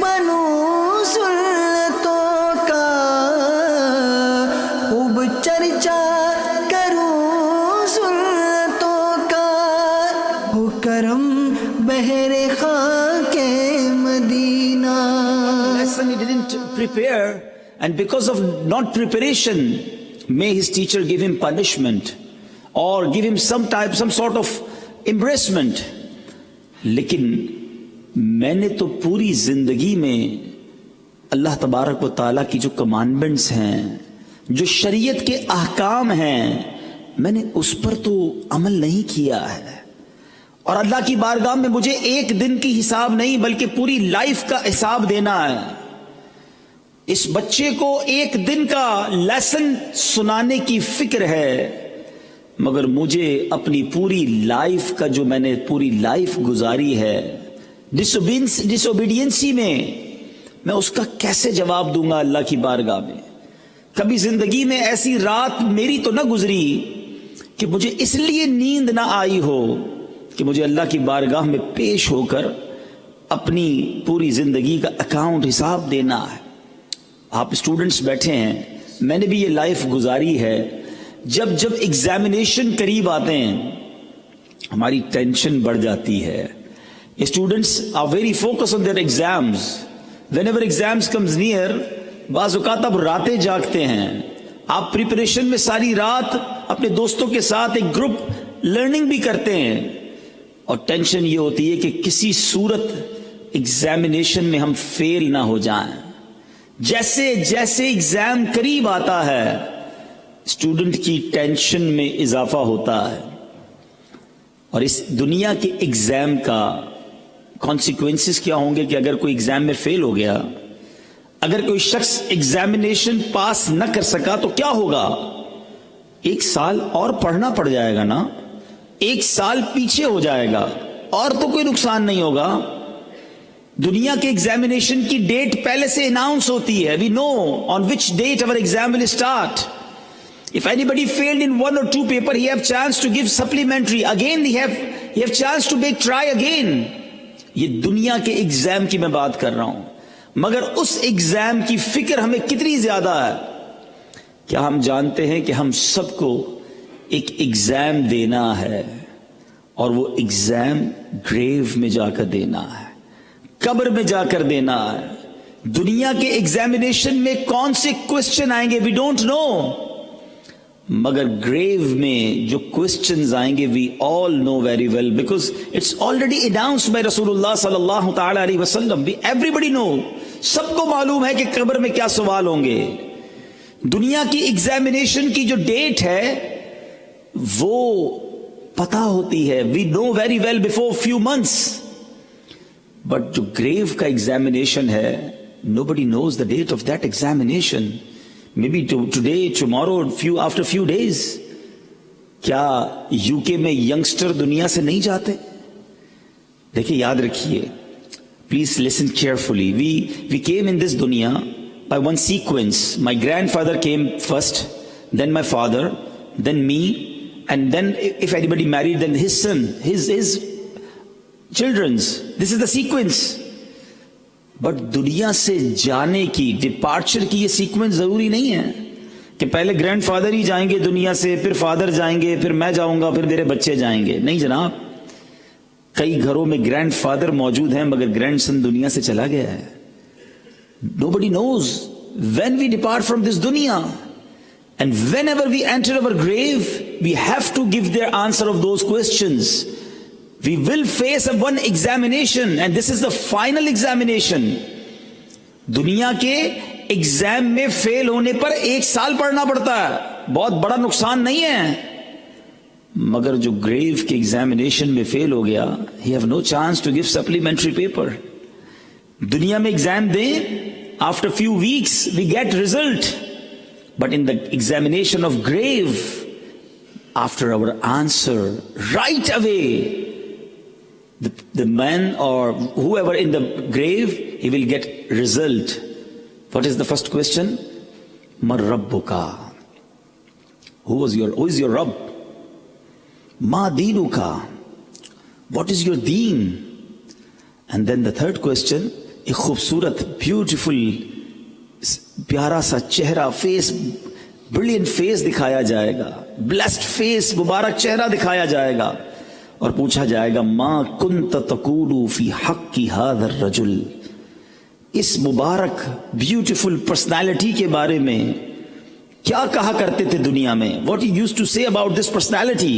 بنوں سنتوں کا خوب چرچا کروں سنتوں کا ہو کرم بہر خاک مدینہ. Lesson he didn't prepare, and because of not preparation, may his teacher give him punishment or give him some sort of embarrassment. لیکن میں نے تو پوری زندگی میں اللہ تبارک و تعالیٰ کی جو کمانڈمنٹس ہیں، جو شریعت کے احکام ہیں، میں نے اس پر تو عمل نہیں کیا ہے. اور اللہ کی بارگاہ میں مجھے ایک دن کی حساب نہیں بلکہ پوری لائف کا حساب دینا ہے. اس بچے کو ایک دن کا لیسن سنانے کی فکر ہے، مگر مجھے اپنی پوری لائف کا جو میں نے پوری لائف گزاری ہے ڈس اوبیڈینسی میں اس کا کیسے جواب دوں گا اللہ کی بارگاہ میں. کبھی زندگی میں ایسی رات میری تو نہ گزری کہ مجھے اس لیے نیند نہ آئی ہو کہ مجھے اللہ کی بارگاہ میں پیش ہو کر اپنی پوری زندگی کا اکاؤنٹ حساب دینا ہے. آپ اسٹوڈنٹس بیٹھے ہیں، میں نے بھی یہ لائف گزاری ہے. جب ایگزامینیشن قریب آتے ہیں ہماری ٹینشن بڑھ جاتی ہے. Students are very focus on their exams. Whenever exams comes near, بعض اوقات آپ راتیں جاگتے ہیں، آپ پریپریشن میں ساری رات اپنے دوستوں کے ساتھ ایک گروپ لرننگ بھی کرتے ہیں، اور ٹینشن یہ ہوتی ہے کہ کسی صورت ایگزامینیشن میں ہم فیل نہ ہو جائیں. جیسے جیسے ایگزام قریب آتا ہے اسٹوڈنٹ کی ٹینشن میں اضافہ ہوتا ہے. اور اس دنیا کے ایگزام کا کانسیکوینسز کیا ہوں گے کہ اگر کوئی ایگزام میں فیل ہو گیا، اگر کوئی شخص ایگزامینیشن پاس نہ کر سکا تو کیا ہوگا؟ 1 سال اور پڑھنا پڑ جائے گا نا، 1 سال پیچھے ہو جائے گا، اور تو کوئی نقصان نہیں ہوگا. دنیا کے ایگزامینیشن کی ڈیٹ پہلے سے اناؤنس ہوتی ہے. We know on which date our exam will start. If anybody failed in 1 or 2 paper, he have chance to give supplementary. Again, he have chance to make try again. یہ دنیا کے exam کی میں بات کر رہا ہوں. مگر اس ایگزام کی فکر ہمیں کتنی زیادہ ہے؟ کیا ہم جانتے ہیں کہ ہم سب کو ایک ایگزام دینا ہے، اور وہ ایگزام گریو میں جا کر دینا ہے، قبر میں جا کر دینا ہے. دنیا کے ایگزامینیشن میں کون سے کوسچن آئیں گے وی ڈونٹ نو، مگر گریو میں جو کوسچنز آئیں گے we all know very well, because it's already announced by رسول اللہ صلی اللہ تعالی علیہ وسلم. ایوری بڈی نو، سب کو معلوم ہے کہ قبر میں کیا سوال ہوں گے. دنیا کی ایگزامینیشن کی جو ڈیٹ ہے وہ پتہ ہوتی ہے، we know very well before few months. But جو گریو کا ایگزامینیشن ہے، nobody knows the date of that examination. Maybe today, tomorrow, after few days. کیا UK میں ینگسٹر دنیا سے نہیں جاتے؟ دیکھیں، یاد رکھیے، please listen carefully. We came in this dunya by one sequence. My grandfather came first, then my father, then me, and then if anybody married, then his son, his children's. This is the sequence. But دنیا سے جانے کی، departure کی یہ sequence ضروری نہیں ہے کہ پہلے گرینڈ فادر ہی جائیں گے دنیا سے، پھر فادر جائیں گے، پھر میں جاؤں گا، پھر میرے بچے جائیں گے. نہیں جناب، کئی گھروں میں گرینڈ فادر موجود ہیں مگر گرینڈ سن دنیا سے چلا گیا ہے. Nobody knows when we depart from this dunya, and whenever we enter our grave, we have to give their answer of those questions. We will face one examination, and this is the final examination. دنیا کے exam میں فیل ہونے پر 1 سال پڑھنا پڑتا ہے، بہت بڑا نقصان نہیں ہے. مگر جو گریو کے ایگزامینیشن میں فیل ہو گیا، he have no chance to give supplementary paper. دنیا میں ایگزام دیں، after few weeks we get result, but in the examination of grave, after our answer, right away the man or whoever in the grave, he will get result. What is the first question? Man rabbuka? Who is your Rabb? Ma dinuka? What is your deen? And then the third question, ایک خوبصورت beautiful پیارا سا چہرہ face brilliant face دکھایا جائے گا, blessed face مبارک چہرہ دکھایا جائے گا اور پوچھا جائے گا ما کنت تقول فی حق ھذا الرجل, اس مبارک بیوٹیفل پرسنالٹی کے بارے میں کیا کہا کرتے تھے دنیا میں, واٹ یو یوزڈ ٹو سے اباؤٹ دس پرسنالٹی.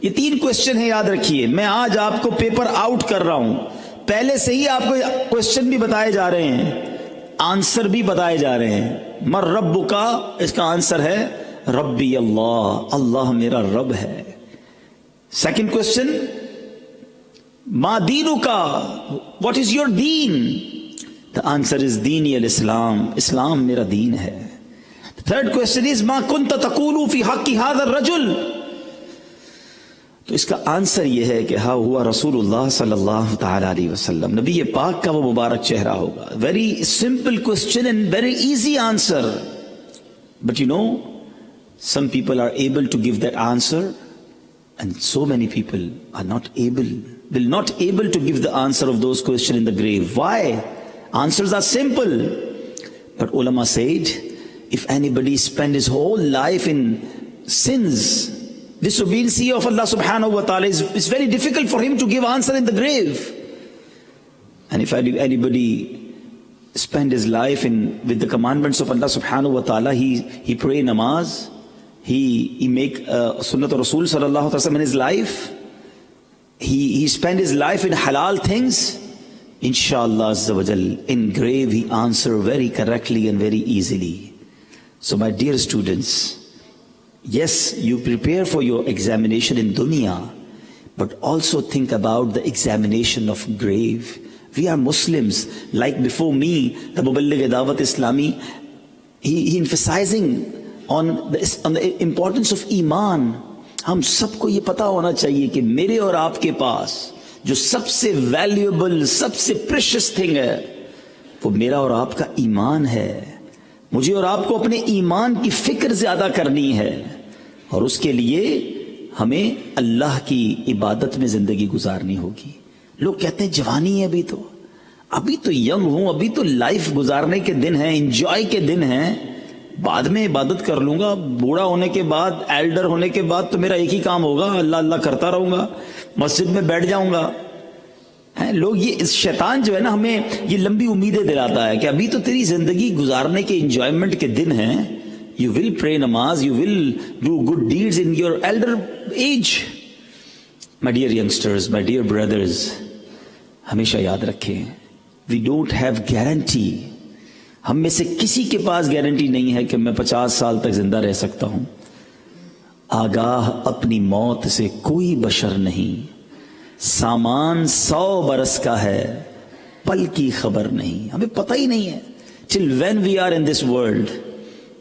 یہ 3 کوشچن ہے, یاد رکھیے. میں آج آپ کو پیپر آؤٹ کر رہا ہوں, پہلے سے ہی آپ کو کوشچن بھی بتائے جا رہے ہیں, آنسر بھی بتائے جا رہے ہیں. مر رب کا, اس کا آنسر ہے ربی اللہ, اللہ میرا رب ہے. سیکنڈ کوشچن, ما دینو کا, واٹ از یور دین, the answer is دینی الاسلام, اسلام میرا دین ہے. تھرڈ کوشچن از ما کنت تقول فی حق ھذا الرجل, تو اس کا آنسر یہ ہے کہ ہاں ہوا رسول اللہ صلی اللہ تعالی علیہ وسلم, نبی پاک کا وہ مبارک چہرہ ہوگا. Very simple question and very easy answer, but you know some people are able to give that answer and so many people are not able to give the answer of those questions in the grave. Why? Answers are simple, but ulama said if anybody spend his whole life in sins, disobedience of Allah subhanahu wa ta'ala, it's very difficult for him to give answer in the grave. And if anybody spend his life with the commandments of Allah subhanahu wa ta'ala, he pray namaz, he make sunnat rasul sallallahu alaihi wasallam in his life, he spend his life in halal things, inshallah azza wa jal, in grave he answer very correctly and very easily. So my dear students, yes, you prepare for your examination in dunya, but also think about the examination of grave. We are Muslims. Like before me, the Muballigh Dawat Islami, he emphasizing on the importance of ایمان. ہم سب کو یہ پتا ہونا چاہیے کہ میرے اور آپ کے پاس جو سب سے ویلیوبل, سب سے پریشس تھنگ ہے, وہ میرا اور آپ کا ایمان ہے. مجھے اور آپ کو اپنے ایمان کی فکر زیادہ کرنی ہے, اور اس کے لیے ہمیں اللہ کی عبادت میں زندگی گزارنی ہوگی. لوگ کہتے ہیں جوانی ہے, ابھی تو ینگ ہوں, ابھی تو لائف گزارنے کے دن ہیں, انجوائے کے دن ہیں, بعد میں عبادت کر لوں گا. بوڑھا ہونے کے بعد, ایلڈر ہونے کے بعد تو میرا ایک ہی کام ہوگا, اللہ اللہ کرتا رہوں گا, مسجد میں بیٹھ جاؤں گا. لوگ یہ شیطان جو ہے نا ہمیں یہ لمبی امیدیں دلاتا ہے کہ ابھی تو تیری زندگی گزارنے کے انجوائمنٹ کے دن ہیں. You will pray namaz, you will do good deeds in your elder age. My dear youngsters, my dear brothers, ہمیشہ یاد رکھیں, we don't have guarantee. ہم میں سے کسی کے پاس گارنٹی نہیں ہے کہ میں 50 سال تک زندہ رہ سکتا ہوں. آگاہ اپنی موت سے کوئی بشر نہیں, سامان 100 برس کا ہے, پل کی خبر نہیں. ہمیں پتہ ہی نہیں ہے till when we are in this world.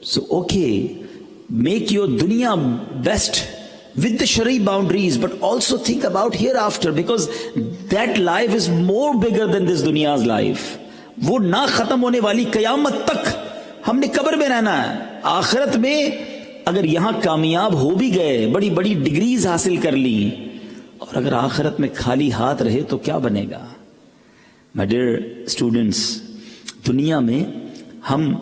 So okay, make your dunya best with the Shari boundaries, but also think about hereafter, because that life is more bigger than this dunya's life. وہ نہ ختم ہونے والی قیامت تک ہم نے قبر میں رہنا ہے. آخرت میں اگر یہاں کامیاب ہو بھی گئے, بڑی بڑی ڈگریز حاصل کر لی, اور اگر آخرت میں خالی ہاتھ رہے تو کیا بنے گا؟ My dear students, دنیا میں ہم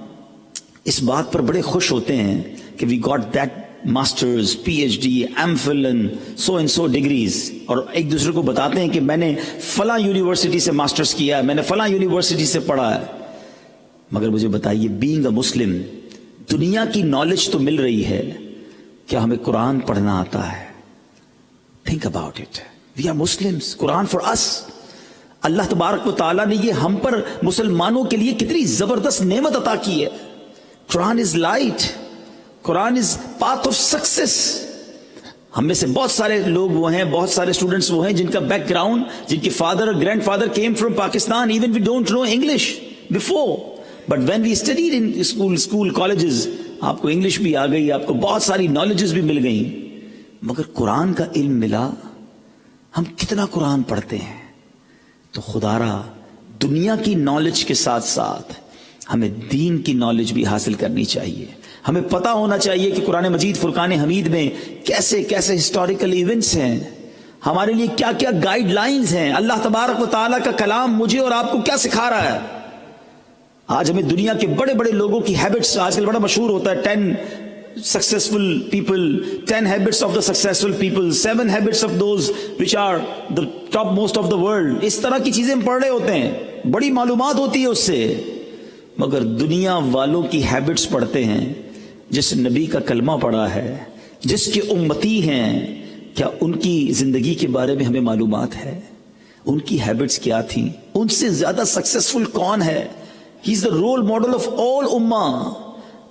اس بات پر بڑے خوش ہوتے ہیں کہ we got that masters, PhD, MPhil and so degrees, اور ایک دوسرے کو بتاتے ہیں کہ میں نے فلاں یونیورسٹی سے ماسٹرز کیا ہے, میں نے فلاں یونیورسٹی سے پڑھا ہے. مگر مجھے بتائیے, بینگ اے مسلم, دنیا کی نالج تو مل رہی ہے, کیا ہمیں قرآن پڑھنا آتا ہے؟ Think about it. We are Muslims. Quran for us. اللہ تبارک و تعالیٰ نے یہ ہم پر مسلمانوں کے لیے کتنی زبردست نعمت عطا کی ہے. قرآن is light. Quran is path of success. ہم میں سے بہت سارے لوگ وہ ہیں, بہت سارے اسٹوڈنٹس وہ ہیں جن کا بیک گراؤنڈ, جن کے فادر اور grand father came from Pakistan. Even we don't know English before, but when we studied in school colleges, آپ کو انگلش بھی آ گئی, آپ کو بہت ساری نالجز بھی مل گئی. مگر قرآن کا علم ملا, ہم کتنا قرآن پڑھتے ہیں؟ تو خدا را دنیا کی نالج کے ساتھ ساتھ ہمیں دین کی نالج بھی حاصل کرنی چاہیے. ہمیں پتا ہونا چاہیے کہ قرآن مجید فرقان حمید میں کیسے کیسے ہسٹوریکل ایونٹس ہیں. ہمارے لیے کیا کیا گائیڈ لائنز ہیں. اللہ تبارک و تعالیٰ کا کلام مجھے اور آپ کو کیا سکھا رہا ہے. آج ہمیں دنیا کے بڑے بڑے لوگوں کی ہیبٹس آج کل بڑا مشہور ہوتا ہے. 10 successful people, 10 habits of the successful people, 7 habits of those which are the top most of the world. اس طرح کی چیزیں ہم پڑھ رہے ہوتے ہیں, بڑی معلومات ہوتی ہے اس سے, مگر دنیا والوں کی ہیبٹس پڑھتے ہیں. جس نبی کا کلمہ پڑھا ہے, جس کے امتی ہیں, کیا ان کی زندگی کے بارے میں ہمیں معلومات ہے؟ ان کی ہیبٹس کیا تھیں؟ ان سے زیادہ سکسیسفل کون ہے؟ ہی از the role model of all امہ.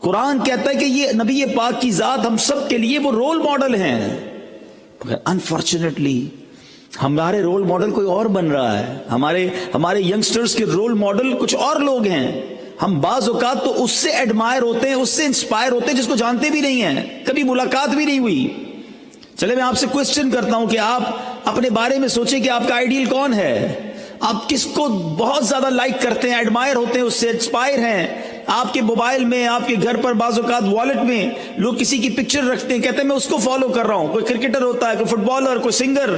قرآن کہتا ہے کہ یہ نبی پاک کی ذات ہم سب کے لیے وہ رول ماڈل ہیں. مگر انفارچونیٹلی ہمارے رول ماڈل کوئی اور بن رہا ہے. ہمارے ینگسٹرز کے رول ماڈل کچھ اور لوگ ہیں. ہم بعض اوقات تو اس سے ایڈمائر ہوتے ہیں, اس سے انسپائر ہوتے ہیں جس کو جانتے بھی نہیں ہیں, کبھی ملاقات بھی نہیں ہوئی. چلے میں آپ سے کوسچن کرتا ہوں کہ آپ اپنے بارے میں سوچیں کہ آپ کا آئیڈیل کون ہے. آپ کس کو بہت زیادہ لائک کرتے ہیں, ایڈمائر ہوتے ہیں, اس سے انسپائر ہیں. آپ کے موبائل میں, آپ کے گھر پر بعض اوقات والٹ میں لوگ کسی کی پکچر رکھتے ہیں, کہتے ہیں میں اس کو فالو کر رہا ہوں. کوئی کرکٹر ہوتا ہے, کوئی فٹ بالر, کوئی سنگر,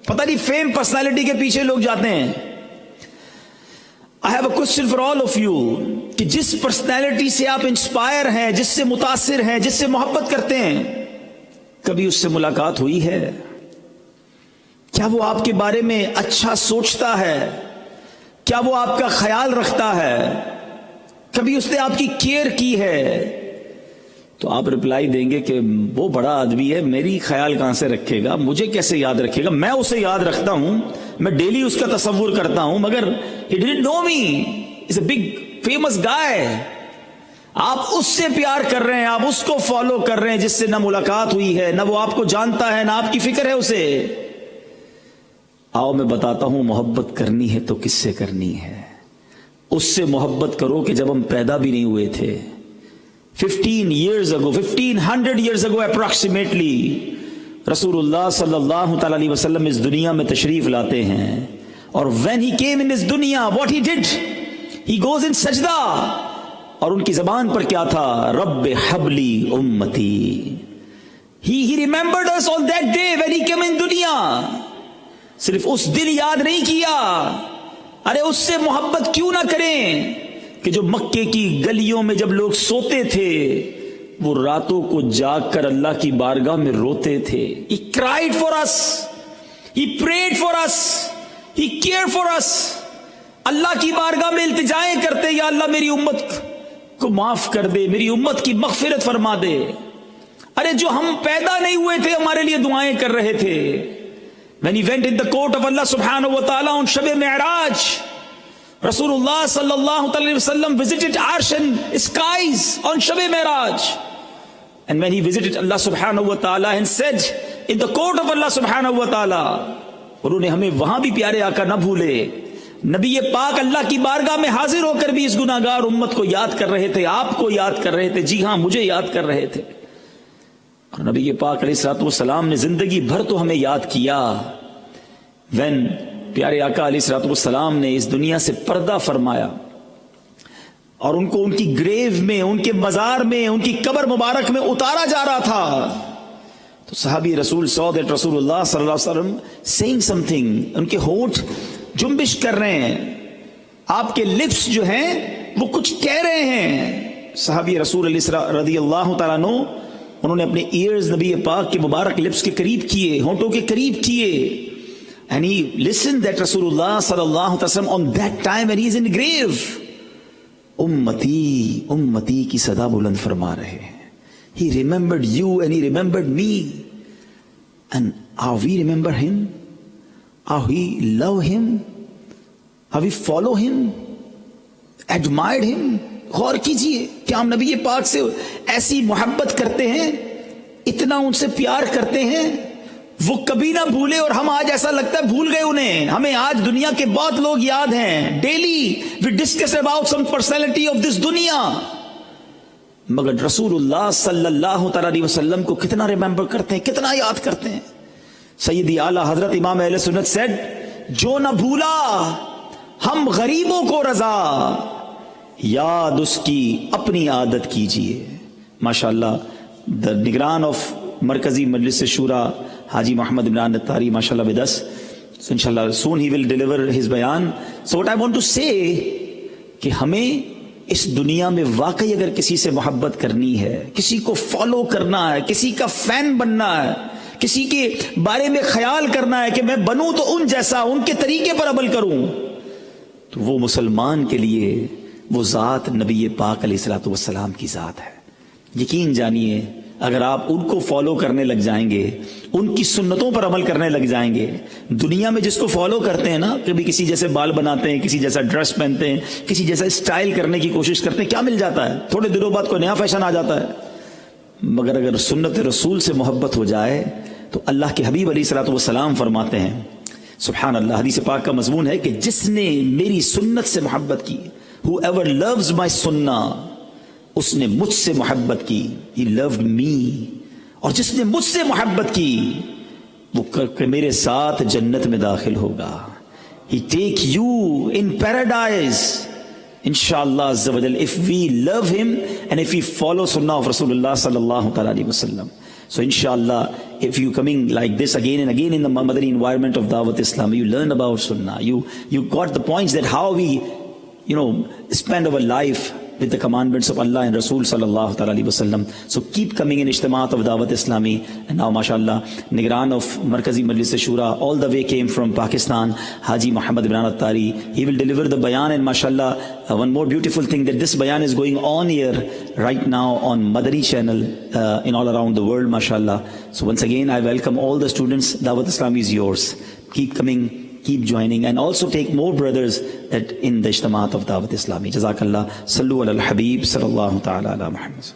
پتہ نہیں فیم پرسنالٹی کے پیچھے لوگ جاتے ہیں. I have a question for all of you کہ جس پرسنالٹی سے آپ انسپائر ہیں, جس سے متاثر ہیں, جس سے محبت کرتے ہیں, کبھی اس سے ملاقات ہوئی ہے؟ کیا وہ آپ کے بارے میں اچھا سوچتا ہے؟ کیا وہ آپ کا خیال رکھتا ہے؟ کبھی اس نے آپ کی کیئر کی ہے؟ تو آپ رپلائی دیں گے کہ وہ بڑا آدمی ہے, میری خیال کہاں سے رکھے گا, مجھے کیسے یاد رکھے گا, میں اسے یاد رکھتا ہوں, میں ڈیلی اس کا تصور کرتا ہوں, مگر he didn't know me, he's a big famous guy. آپ اس سے پیار کر رہے ہیں, آپ اس کو فالو کر رہے ہیں جس سے نہ ملاقات ہوئی ہے, نہ وہ آپ کو جانتا ہے, نہ آپ کی فکر ہے اسے. آؤ میں بتاتا ہوں محبت کرنی ہے تو کس سے کرنی ہے. اس سے محبت کرو کہ جب ہم پیدا بھی نہیں ہوئے تھے. 15 years ago, 1500 years ago approximately, رسول اللہ صلی اللہ تعالی علیہ وسلم اس دنیا میں تشریف لاتے ہیں, اور when he came in this dunya, what he did, he goes in sajda, اور ان کی زبان پر کیا تھا؟ رب حبلی امتی. he remembered us on that day when he came in dunya. صرف اس دن یاد نہیں کیا, ارے اس سے محبت کیوں نہ کریں کہ جو مکے کی گلیوں میں جب لوگ سوتے تھے وہ راتوں کو جاگ کر اللہ کی بارگاہ میں روتے تھے. He cried for us, he prayed for us, he cared for us. اللہ کی بارگاہ میں التجائیں کرتے, یا اللہ میری امت کو معاف کر دے, میری امت کی مغفرت فرما دے. ارے جو ہم پیدا نہیں ہوئے تھے ہمارے لیے دعائیں کر رہے تھے. When he went in the court of Allah subhanahu wa ta'ala on Shab Mi'raj, Rasulullah sallallahu alaihi wasallam visited Arsh and skies on Shab Mi'raj. And when he visited Allah subhanahu wa ta'ala and said in the court of Allah subhanahu wa ta'ala, انہوں نے ہمیں وہاں بھی پیارے آقا نہ بھولے. نبی پاک اللہ کی بارگاہ میں حاضر ہو کر بھی اس گناہگار امت کو یاد کر رہے تھے, آپ کو یاد کر رہے تھے, جی ہاں مجھے یاد کر رہے تھے. اور نبی پاک علیہ الصلوۃ والسلام نے زندگی بھر تو ہمیں یاد کیا. when پیارے آقا علیہ الصلوۃ والسلام نے اس دنیا سے پردہ فرمایا اور ان کو ان کی گریو میں, ان کے مزار میں, ان کی قبر مبارک میں اتارا جا رہا تھا, تو صحابی رسول saw that رسول اللہ صلی اللہ علیہ وسلم saying something, ان کے ہونٹ جنبش کر رہے ہیں, آپ کے لپس جو ہیں وہ کچھ کہہ رہے ہیں. صحابی رسول علیہ رضی اللہ تعالیٰ عنہ, انہوں نے اپنے ایئرز نبی پاک کے مبارک لپس کے قریب کیے, ہونٹوں کے قریب کیے, and he listened that Rasulullah sallallahu alaihi wasallam on that time when he is in the grave, ummati ummati کی صدا بلند فرما رہے ہیں. He remembered you and he remembered me, and how we remember him, how we love him, how we follow him, admired him. غور کیجئے کہ ہم نبی پاک سے ایسی محبت کرتے ہیں, اتنا ان سے پیار کرتے ہیں, وہ کبھی نہ بھولے, اور ہم آج ایسا لگتا ہے بھول گئے انہیں. ہمیں آج دنیا کے بہت لوگ یاد ہیں, daily we discuss about some personality of this دنیا, مگر رسول اللہ صلی اللہ تعالی علیہ وسلم کو کتنا ریممبر کرتے ہیں, کتنا یاد کرتے ہیں. سیدی اعلیٰ حضرت امام اہل سنت سیڈ, جو نہ بھولا ہم غریبوں کو رضا, یاد اس کی اپنی عادت کیجئے. ماشاءاللہ, the نگران آف مرکزی مجلس شورا Haji Muhammad Imran Attari, mashallah, with us. So inshallah soon he will deliver his bayan. So what I want to say کہ ہمیں اس دنیا میں واقعی اگر کسی سے محبت کرنی ہے، کسی کو فالو کرنا ہے، کسی کا فین بننا ہے، کسی کے بارے میں خیال کرنا ہے کہ میں بنوں تو ان جیسا، ان کے طریقے پر عمل کروں، تو وہ مسلمان کے لیے وہ ذات نبی پاک علیہ الصلوۃ والسلام کی ذات ہے. یقین جانیے اگر آپ ان کو فالو کرنے لگ جائیں گے، ان کی سنتوں پر عمل کرنے لگ جائیں گے، دنیا میں جس کو فالو کرتے ہیں نا، کبھی کسی جیسے بال بناتے ہیں، کسی جیسا ڈریس پہنتے ہیں، کسی جیسا اسٹائل کرنے کی کوشش کرتے ہیں، کیا مل جاتا ہے؟ تھوڑے دنوں بعد کوئی نیا فیشن آ جاتا ہے. مگر اگر سنت رسول سے محبت ہو جائے تو اللہ کے حبیب علیہ الصلوۃ والسلام فرماتے ہیں، سبحان اللہ، حدیث پاک کا مضمون ہے کہ جس نے میری سنت سے محبت کی، whoever loves my sunnah، اس نے مجھ سے محبت کی، he loved me، اور جس نے مجھ سے محبت کی وہ میرے ساتھ جنت میں داخل ہوگا. he take you in paradise inshallah azza wa jal, if we love him and if we follow sunnah of Rasulullah sallallahu alaihi wasallam. So inshallah, if you coming like this again and again in the Madani environment of Dawat Islam, you learn about sunnah, you got the points that how we spend our life with the commandments of Allah and Rasul sallallahu alaihi wasallam. So keep coming in Ijtimaat of Dawat Islami. And now mashallah, Nigran of Markazi Majlis Shura all the way came from Pakistan, Haji Muhammad Imran Attari. He will deliver the bayan, and mashallah, one more beautiful thing, that this bayan is going on here right now on Madani channel in all around the world, mashallah. So once again I welcome all the students. Dawat Islami is yours. Keep coming, keep joining, and also take more brothers that in the Ijtimaat of Dawat Islami. Jazakallah. Sallu ala al-Habib sallallahu ta'ala ala Muhammad.